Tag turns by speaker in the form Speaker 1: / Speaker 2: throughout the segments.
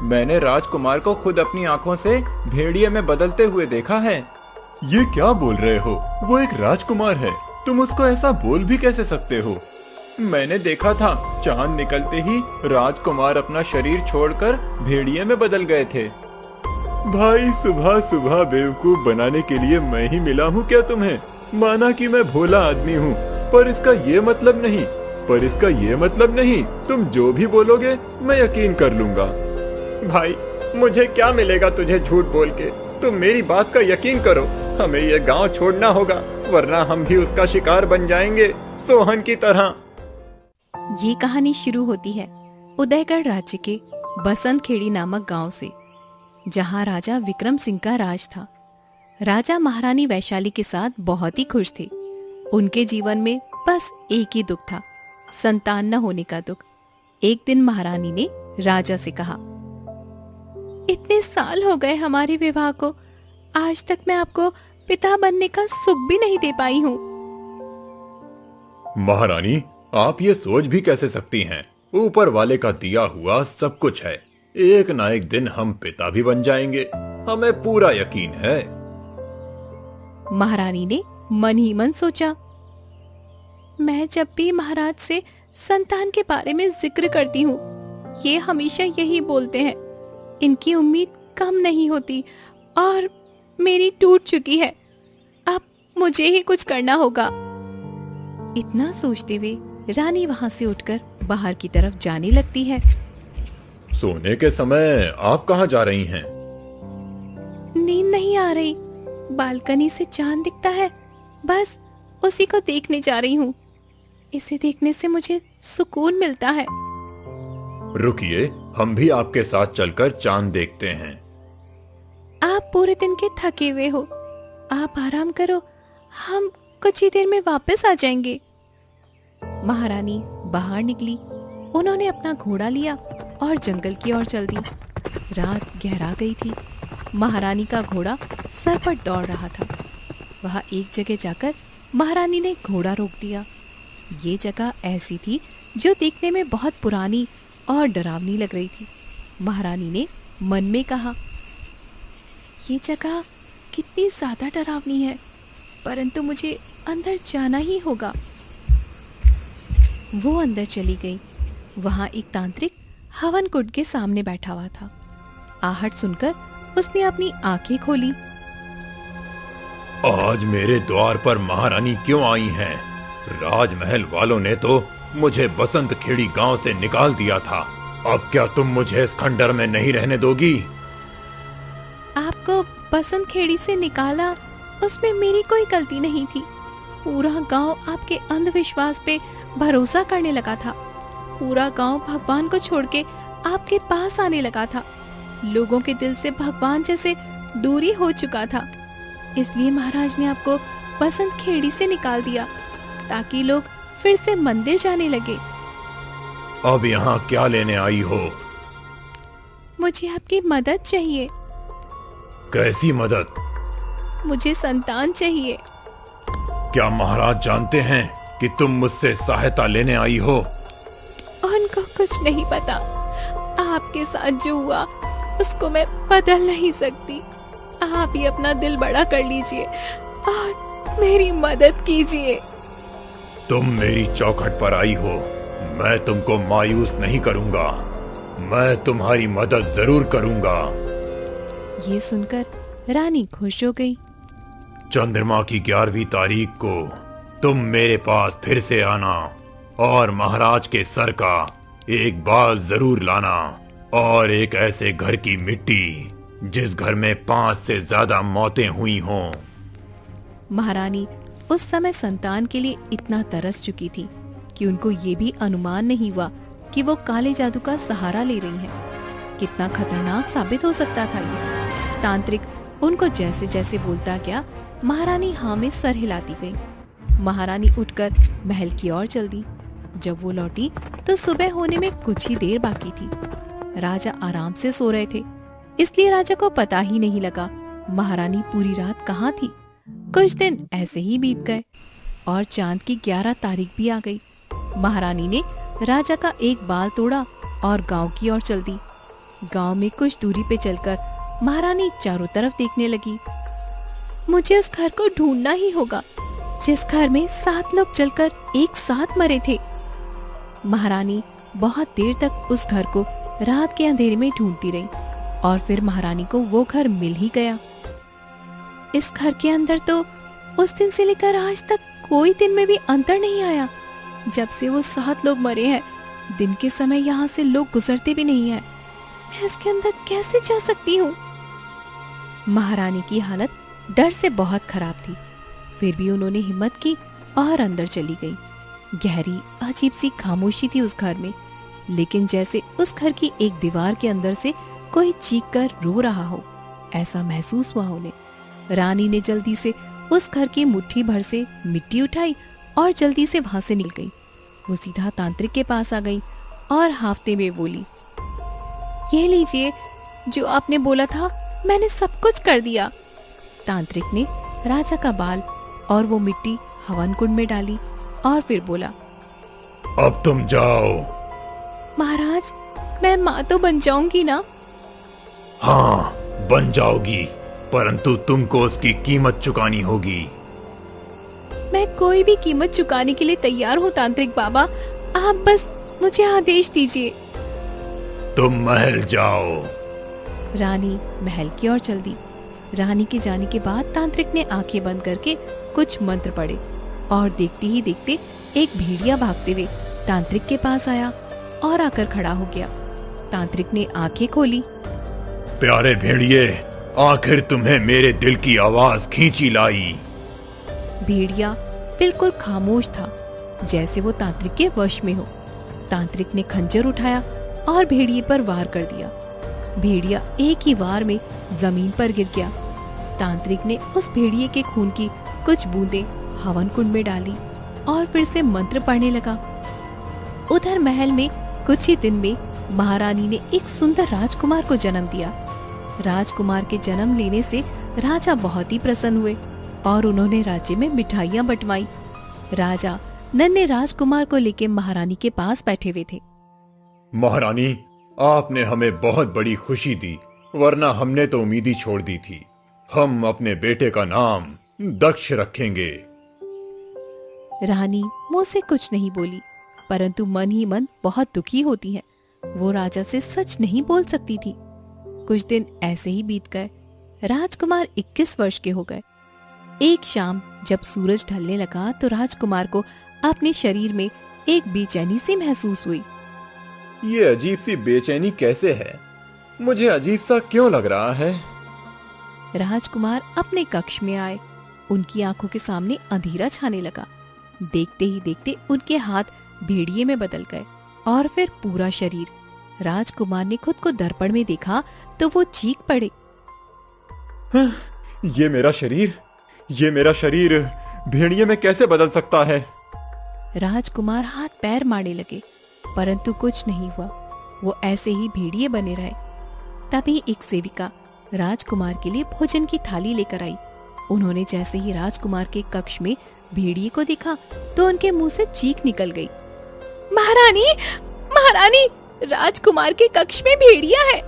Speaker 1: मैंने राजकुमार को खुद अपनी आंखों से भेड़िए में बदलते हुए देखा है।
Speaker 2: ये क्या बोल रहे हो? वो एक राजकुमार है, तुम उसको ऐसा बोल भी कैसे सकते हो?
Speaker 1: मैंने देखा था, चांद निकलते ही राजकुमार अपना शरीर छोड़कर भेड़िए में बदल गए थे।
Speaker 2: भाई, सुबह सुबह बेवकूफ बनाने के लिए मैं ही मिला हूँ क्या तुम्हें? माना कि मैं भोला आदमी हूँ, पर इसका ये मतलब नहीं, तुम जो भी बोलोगे मैं यकीन कर लूंगा।
Speaker 1: भाई, मुझे क्या मिलेगा तुझे झूठ बोल के? तुम मेरी बात का यकीन करो, हमें ये गांव छोड़ना होगा, वरना हम भी उसका शिकार बन जाएंगे, सोहन की तरह।
Speaker 3: ये कहानी शुरू होती है उदयगढ़ राज्य के बसंत खेड़ी नामक गांव से, जहां राजा विक्रम सिंह का राज था। राजा महारानी वैशाली के साथ बहुत ही खुश थे। उनके जीवन में बस एक ही दुख था, संतान न होने का दुख। एक दिन महारानी ने राजा से कहा, इतने साल हो गए हमारे विवाह को, आज तक मैं आपको पिता बनने का सुख भी नहीं दे पाई हूँ।
Speaker 2: महारानी, आप ये सोच भी कैसे सकती हैं? ऊपर वाले का दिया हुआ सब कुछ है, एक ना एक दिन हम पिता भी बन जाएंगे, हमें पूरा यकीन है।
Speaker 3: महारानी ने मन ही मन सोचा, मैं जब भी महाराज से संतान के बारे में जिक्र करती हूँ, ये हमेशा यही बोलते हैं, इनकी उम्मीद कम नहीं होती और मेरी टूट चुकी है, अब मुझे ही कुछ करना होगा। इतना सोचते हुए रानी वहां से उठकर बाहर की तरफ जाने लगती है।
Speaker 2: सोने के समय आप कहाँ जा रही हैं?
Speaker 3: नींद नहीं आ रही, बालकनी से चांद दिखता है, बस उसी को देखने जा रही हूँ। इसे देखने से मुझे सुकून मिलता है।
Speaker 2: रुकिए, हम भी आपके साथ चलकर चांद देखते हैं।
Speaker 3: आप पूरे दिन के थके हुए हो, आप आराम करो, हम कुछ ही देर में वापस आ जाएंगे। महारानी बाहर निकली, उन्होंने अपना घोड़ा लिया और जंगल की ओर चल दी। रात गहरा गई थी, महारानी का घोड़ा सर पर दौड़ रहा था। वहां एक जगह जाकर महारानी ने घोड़ा रोक दिया। ये जगह ऐसी थी जो देखने में बहुत पुरानी और डरावनी लग रही थी। महारानी ने मन में कहा, ये जगह कितनी ज्यादा डरावनी है, परंतु मुझे अंदर जाना ही होगा। वो अंदर चली गई। वहां एक तांत्रिक हवन कुंड के सामने बैठा हुआ था। आहट सुनकर उसने अपनी आंखें खोली।
Speaker 2: आज मेरे द्वार पर महारानी क्यों आई हैं? राजमहल वालों ने तो मुझे बसंत खेड़ी गांव से निकाल दिया था, अब क्या तुम मुझे इस खंडर में नहीं रहने दोगी?
Speaker 3: आपको बसंत खेड़ी से निकाला, उसमें मेरी कोई गलती नहीं थी। पूरा गांव आपके अंधविश्वास पे भरोसा करने लगा था। पूरा गांव भगवान को छोड़ के आपके पास आने लगा था। लोगों के दिल से भगवान जैसे दूरी हो चुका था। इसलिए महाराज ने आपको बसंत खेड़ी से निकाल दिया, ताकि लोग फिर से मंदिर जाने लगे।
Speaker 2: अब यहाँ क्या लेने आई हो?
Speaker 3: मुझे आपकी मदद चाहिए।
Speaker 2: कैसी मदद?
Speaker 3: मुझे संतान चाहिए।
Speaker 2: क्या महाराज जानते हैं कि तुम मुझसे सहायता लेने आई हो?
Speaker 3: उनको कुछ नहीं पता। आपके साथ जो हुआ उसको मैं बदल नहीं सकती। आप ही अपना दिल बड़ा कर लीजिए और मेरी मदद कीजिए।
Speaker 2: तुम मेरी चौखट पर आई हो, मैं तुमको मायूस नहीं करूंगा, मैं तुम्हारी मदद जरूर करूंगा।
Speaker 3: ये सुनकर रानी खुश हो गई।
Speaker 2: चंद्रमा की 11वीं तारीख को तुम मेरे पास फिर से आना और महाराज के सर का एक बाल जरूर लाना और एक ऐसे घर की मिट्टी जिस घर में 5 से ज्यादा मौतें हुई हों।
Speaker 3: महारानी उस समय संतान के लिए इतना तरस चुकी थी कि उनको ये भी अनुमान नहीं हुआ कि वो काले जादू का सहारा ले रही हैं। कितना खतरनाक साबित हो सकता था ये। तांत्रिक उनको जैसे जैसे बोलता गया, महारानी हाँ में सर हिलाती गई। महारानी उठकर महल की ओर चल दी। जब वो लौटी तो सुबह होने में कुछ ही देर बाकी थी। राजा आराम से सो रहे थे, इसलिए राजा को पता ही नहीं लगा महारानी पूरी रात कहाँ थी। कुछ दिन ऐसे ही बीत गए और चांद की 11 तारीख भी आ गई। महारानी ने राजा का एक बाल तोड़ा और गांव की ओर चल दी। गांव में कुछ दूरी पे चलकर महारानी चारों तरफ देखने लगी। मुझे उस घर को ढूंढना ही होगा जिस घर में 7 लोग जलकर एक साथ मरे थे। महारानी बहुत देर तक उस घर को रात के अंधेरे में ढूंढती रही और फिर महारानी को वो घर मिल ही गया। इस घर के अंदर तो उस दिन से लेकर आज तक कोई दिन में भी अंतर नहीं आया। जब से वो 7 लोग मरे हैं, दिन के समय यहाँ से लोग गुजरते भी नहीं है। मैं इसके अंदर कैसे जा सकती हूँ? महारानी की हालत डर से बहुत खराब थी। फिर भी उन्होंने हिम्मत की और अंदर चली गई। गहरी अजीब सी खामोशी थी उस घर में, लेकिन जैसे उस घर की एक दीवार के अंदर से कोई चीख कर रो रहा हो, ऐसा महसूस हुआ उन्हें। रानी ने जल्दी से उस घर की मुट्ठी भर से मिट्टी उठाई और जल्दी से वहां से निकल गई। वो सीधा तांत्रिक के पास आ गई और हाफते में बोली, ये लीजिए, जो आपने बोला था मैंने सब कुछ कर दिया। तांत्रिक ने राजा का बाल और वो मिट्टी हवन कुंड में डाली और फिर बोला,
Speaker 2: अब तुम जाओ।
Speaker 3: महाराज, मैं माँ तो बन जाऊंगी ना?
Speaker 2: हाँ, बन जाओगी, परंतु तुमको उसकी कीमत चुकानी होगी।
Speaker 3: मैं कोई भी कीमत चुकाने के लिए तैयार हूँ तांत्रिक बाबा, आप बस मुझे आदेश दीजिए।
Speaker 2: तुम महल जाओ।
Speaker 3: रानी महल की ओर चल दी। रानी के जाने के बाद तांत्रिक ने आंखें बंद करके कुछ मंत्र पढ़े और देखते ही देखते एक भेड़िया भागते हुए तांत्रिक के पास आया और आकर खड़ा हो गया। तांत्रिक ने आंखें खोली।
Speaker 2: प्यारे भेड़िए, आखिर तुम्हें मेरे दिल की आवाज खींची लाई।
Speaker 3: भेड़िया बिल्कुल खामोश था, जैसे वो तांत्रिक के वश में हो। तांत्रिक ने खंजर उठाया और भेड़िए पर वार कर दिया। भेड़िया एक ही वार में जमीन पर गिर गया। तांत्रिक ने उस भेड़िए के खून की कुछ बूंदें हवन कुंड में डाली और फिर से मंत्र पढ़ने लगा। उधर महल में कुछ ही दिन में महारानी ने एक सुंदर राजकुमार को जन्म दिया। राजकुमार के जन्म लेने से राजा बहुत ही प्रसन्न हुए और उन्होंने राज्य में मिठाइयाँ बंटवाई। राजा नन्हे राजकुमार को लेकर महारानी के पास बैठे हुए थे।
Speaker 2: महारानी, आपने हमें बहुत बड़ी खुशी दी, वरना हमने तो उम्मीद ही छोड़ दी थी। हम अपने बेटे का नाम दक्ष रखेंगे।
Speaker 3: रानी मुंह से कुछ नहीं बोली, परंतु मन ही मन बहुत दुखी होती है। वो राजा से सच नहीं बोल सकती थी। कुछ दिन ऐसे ही बीत गए। राजकुमार 21 वर्ष के हो गए। एक शाम जब सूरज ढलने लगा तो राजकुमार को अपने शरीर में एक बेचैनी सी महसूस हुई।
Speaker 1: ये अजीब सी बेचैनी कैसे है? मुझे अजीब सा क्यों लग रहा है?
Speaker 3: राजकुमार अपने कक्ष में आए। उनकी आंखों के सामने अंधेरा छाने लगा। देखते ही देखते उनके हाथ भेड़िए में बदल गए और फिर पूरा शरीर। राजकुमार ने खुद को दर्पण में देखा तो वो चीख पड़े,
Speaker 1: ये मेरा शरीर भेड़िए में कैसे बदल सकता है?
Speaker 3: राजकुमार हाथ पैर मारने लगे, परंतु कुछ नहीं हुआ। वो ऐसे ही भेड़िए बने रहे। तभी एक सेविका राजकुमार के लिए भोजन की थाली लेकर आई। उन्होंने जैसे ही राजकुमार के कक्ष में भेड़िए को देखा तो उनके मुंह से चीख निकल गई, महारानी, महारानी, राजकुमार के कक्ष में भेड़िया है।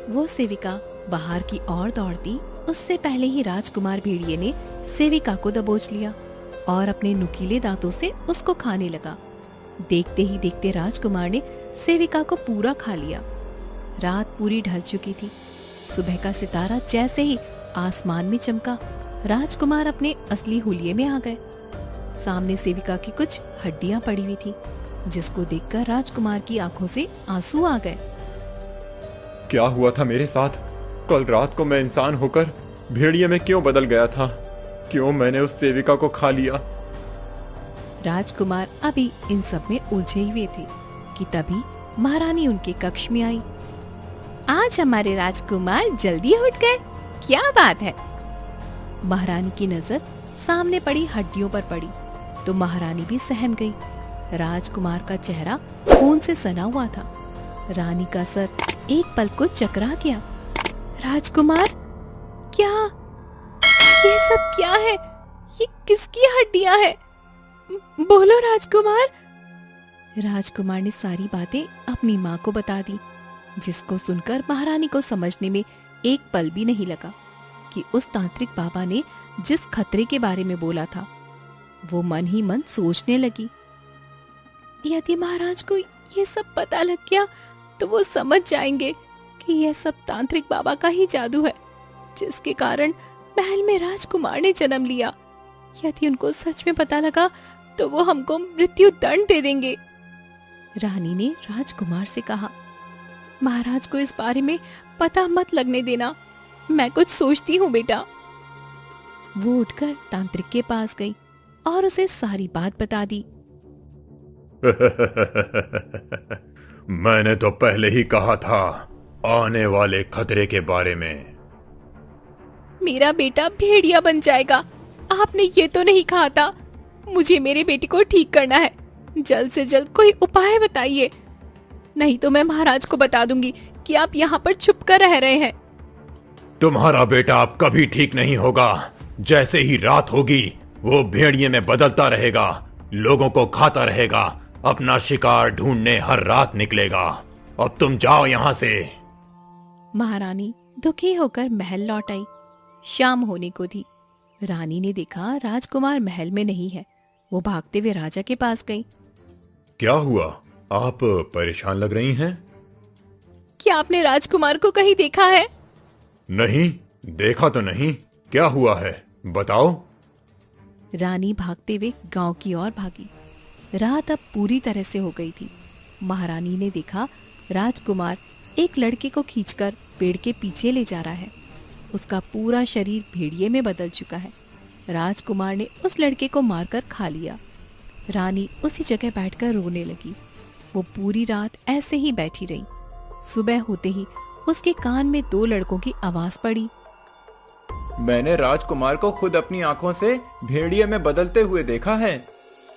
Speaker 3: वो सेविका बाहर की ओर दौड़ती, उससे पहले ही राजकुमार भेड़िए ने सेविका को दबोच लिया और अपने नुकीले दांतों से उसको खाने लगा। देखते ही देखते राजकुमार ने सेविका को पूरा खा लिया। रात पूरी ढल चुकी थी। सुबह का सितारा जैसे ही आसमान में चमका, राजकुमार अपने असली हुलिये में आ गए। सामने सेविका की कुछ हड्डियां पड़ी हुई थी, जिसको देखकर राजकुमार की आंखों से आंसू आ गए।
Speaker 1: क्या हुआ था मेरे साथ? कल रात को मैं इंसान होकर भेड़िए में क्यों बदल गया था? क्यों मैंने उस सेविका को खा लिया?
Speaker 3: राजकुमार अभी इन सब में उलझे हुए थे कि तभी महारानी उनके कक्ष में आई। आज हमारे राजकुमार जल्दी उठ गए, क्या बात है? महारानी की नजर सामने पड़ी हड्डियों पर पड़ी तो महारानी भी सहम गई। राजकुमार का चेहरा खून से सना हुआ था। रानी का सर एक पल को चकरा गया। राजकुमार, क्या ये सब क्या है? ये किसकी हड्डियां हैं? बोलो राजकुमार। राजकुमार ने सारी बातें अपनी माँ को बता दी। जिसको सुनकर महारानी को समझने में एक पल भी नहीं लगा कि उस तांत्रिक बाबा ने जिस खतरे के बारे में बोला था। वो मन ही मन सोचने लगी, यदि महाराज को ये सब पता लग गया तो वो समझ जाएंगे कि यह सब तांत्रिक बाबा का ही जादू है, जिसके कारण महल में राजकुमार ने जन्म लिया। यदि उनको सच में पता लगा तो वो हमको मृत्यु दंड दे देंगे। रानी ने राजकुमार से कहा, महाराज को इस बारे में पता मत लगने देना, मैं कुछ सोचती हूँ बेटा। वो उठकर तांत्रिक के पास गई और उसे सारी बात बता दी।
Speaker 2: मैंने तो पहले ही कहा था आने वाले खतरे के बारे में।
Speaker 3: मेरा बेटा भेड़िया बन जाएगा, आपने ये तो नहीं कहा था। मुझे मेरे बेटे को ठीक करना है, जल्द से जल्द कोई उपाय बताइए, नहीं तो मैं महाराज को बता दूंगी कि आप यहाँ पर छुप कर रह रहे हैं।
Speaker 2: तुम्हारा बेटा अब कभी ठीक नहीं होगा। जैसे ही रात होगी वो भेड़िए में बदलता रहेगा, लोगों को खाता रहेगा, अपना शिकार ढूंढने हर रात निकलेगा। अब तुम जाओ यहाँ से।
Speaker 3: महारानी दुखी होकर महल लौट आई। शाम होने को थी। रानी ने देखा राजकुमार महल में नहीं है। वो भागते हुए राजा के पास गई।
Speaker 2: क्या हुआ, आप परेशान लग रही हैं?
Speaker 3: क्या आपने राजकुमार को कहीं देखा है?
Speaker 2: नहीं, देखा तो नहीं। क्या हुआ है, बताओ।
Speaker 3: रानी भागते हुए गांव की ओर भागी। रात अब पूरी तरह से हो गई थी। महारानी ने देखा राजकुमार एक लड़के को खींचकर पेड़ के पीछे ले जा रहा है। उसका पूरा शरीर भेड़िए में बदल चुका है। राजकुमार ने उस लड़के को मारकर खा लिया। रानी उसी जगह बैठकर रोने लगी। वो पूरी रात ऐसे ही बैठी रही। सुबह होते ही उसके कान में 2 लड़कों की आवाज पड़ी।
Speaker 4: मैंने राजकुमार को खुद अपनी आंखों से भेड़िए में बदलते हुए देखा है।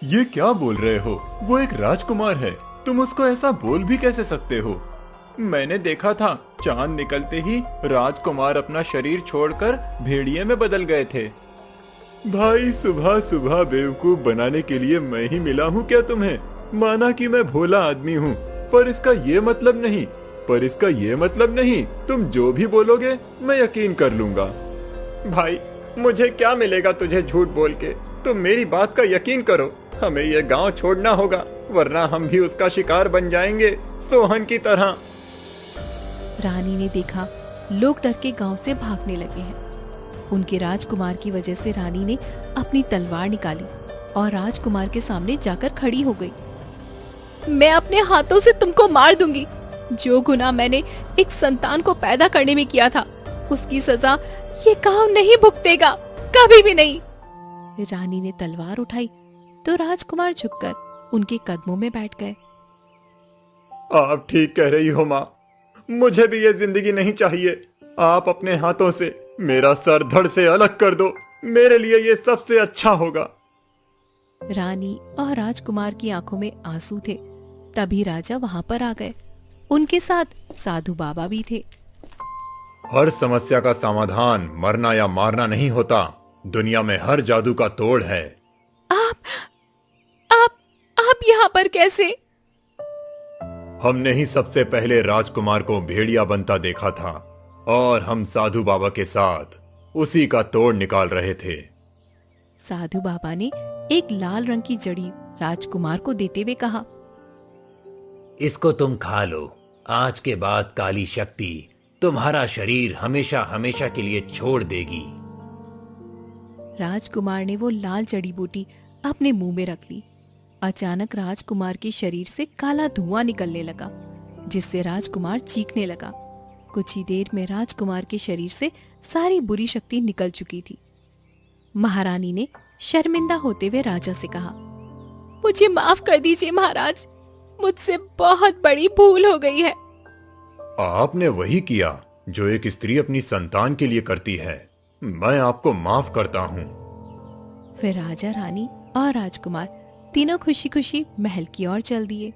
Speaker 1: ये क्या बोल रहे हो? वो एक राजकुमार है, तुम उसको ऐसा बोल भी कैसे सकते हो?
Speaker 4: मैंने देखा था, चांद निकलते ही राजकुमार अपना शरीर छोड़कर भेड़िए में बदल गए थे।
Speaker 1: भाई, सुबह सुबह बेवकूफ बनाने के लिए मैं ही मिला हूँ क्या तुम्हें? माना कि मैं भोला आदमी हूँ, पर इसका ये मतलब नहीं। तुम जो भी बोलोगे मैं यकीन कर लूंगा। भाई, मुझे क्या मिलेगा तुझे झूठ बोल के? तुम मेरी बात का यकीन करो, हमें ये गांव छोड़ना होगा, वरना हम भी उसका शिकार बन जाएंगे, सोहन की तरह।
Speaker 3: रानी ने देखा लोग डर के गांव से भागने लगे हैं। उनके राजकुमार की वजह से रानी ने अपनी तलवार निकाली और राजकुमार के सामने जाकर खड़ी हो गई। मैं अपने हाथों से तुमको मार दूंगी। जो गुनाह मैंने एक संतान को पैदा करने में किया था, उसकी सजा ये गांव नहीं भुगतेगा, कभी भी नहीं। रानी ने तलवार उठाई तो राजकुमार झुककर उनके कदमों में बैठ गए।
Speaker 1: आप ठीक कह रही हो माँ, मुझे भी ये जिंदगी नहीं चाहिए। आप अपने हाथों से मेरा सर धड़ से अलग कर दो, मेरे लिए ये सबसे अच्छा होगा।
Speaker 3: रानी और राजकुमार की आंखों में आंसू थे। तभी राजा वहां पर आ गए। उनके साथ साधु बाबा भी थे।
Speaker 2: हर समस्या का समाधान मरना या मारना नहीं होता। दुनिया में हर जादू का तोड़ है।
Speaker 3: आप यहाँ पर कैसे?
Speaker 2: हमने ही सबसे पहले राजकुमार को भेड़िया बनता देखा था और हम साधु बाबा के साथ उसी का तोड़ निकाल रहे थे।
Speaker 3: साधु बाबा ने एक लाल रंग की जड़ी राजकुमार को देते हुए कहा,
Speaker 5: इसको तुम खा लो। आज के बाद काली शक्ति तुम्हारा शरीर हमेशा हमेशा के लिए छोड़ देगी।
Speaker 3: राजकुमार ने वो लाल जड़ी बूटी अपने मुंह में रख ली। अचानक राजकुमार के शरीर से काला धुआं निकलने लगा, जिससे राजकुमार चीखने लगा। कुछ ही देर में राजकुमार के शरीर से सारी बुरी शक्ति निकल चुकी थी। महारानी ने शर्मिंदा होते हुए राजा से कहा, मुझे माफ कर दीजिए महाराज, मुझसे बहुत बड़ी भूल हो गई है।
Speaker 2: आपने वही किया जो एक स्त्री अपनी संतान के लिए करती है। मैं आपको माफ करता हूँ।
Speaker 3: फिर राजा, रानी और राजकुमार तीनों खुशी खुशी महल की ओर चल दिए।